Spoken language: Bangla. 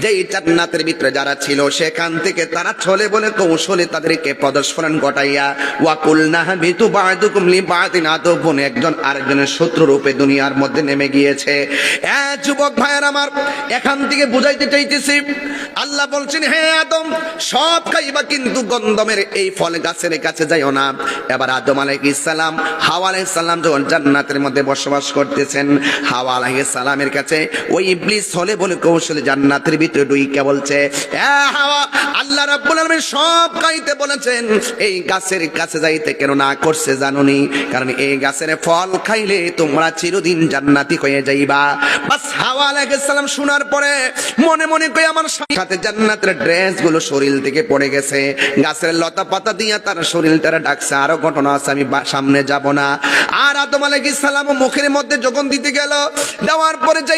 যেই জান্নাতের ভিতরে যারা ছিল সেখান থেকে তারা ছলে বলে কৌশলে তাদেরকে প্রদর্শন ঘটাইয়া ওয়াকুলনা বিতু বাদুকুম লিবাদিন আদবুন একজন আরেকজনের শত্রু রূপে দুনিয়ার মধ্যে নেমে গিয়েছে। যুবক ভাইয়ের আমার, এখান থেকে বুঝাইতে চাইতেছি আল্লাহ বলছেন, হে আদম সব খাইবা কিন্তু গন্ধমের এই ফল গাছের কাছে যাইও না। এবার আদম আলাইহিস সালাম হাওয়া আলাইহিস সালাম যখন জান্নাতের মধ্যে বসবাস করতেছেন, হাওয়া আলাইহিস সালামের কাছে ওই ইবলিস হলে বলে কৌশলে জান্নাতের ভিতরে ঢুইকা বলছে, হাওয়া আল্লাহ রাব্বুল আলামিন সব খাইতে বলেছেন, এই গাছের কাছে যাইতে কেন না করছে জানোনি? কারণ এই গাছের ফল খাইলে তোমরা চিরদিন জান্নাতি হয়ে যাইবা। বাস হাওয়া আলাইহিস সালাম শোনার পরে মনে মনে কই আমার সাথে জান্নাতের ড্রেস গুলো শরীর থেকে পড়ে গেছে, গাছের লতা পাতা দিয়া তার শরীরটারে ডাকছে। আরো ঘটনা আছে, আমি সামনে যাব না। আর আদম আলাইহিস সালাম মুখের মধ্যে যখন দিতে গেল, দেওয়ার পরে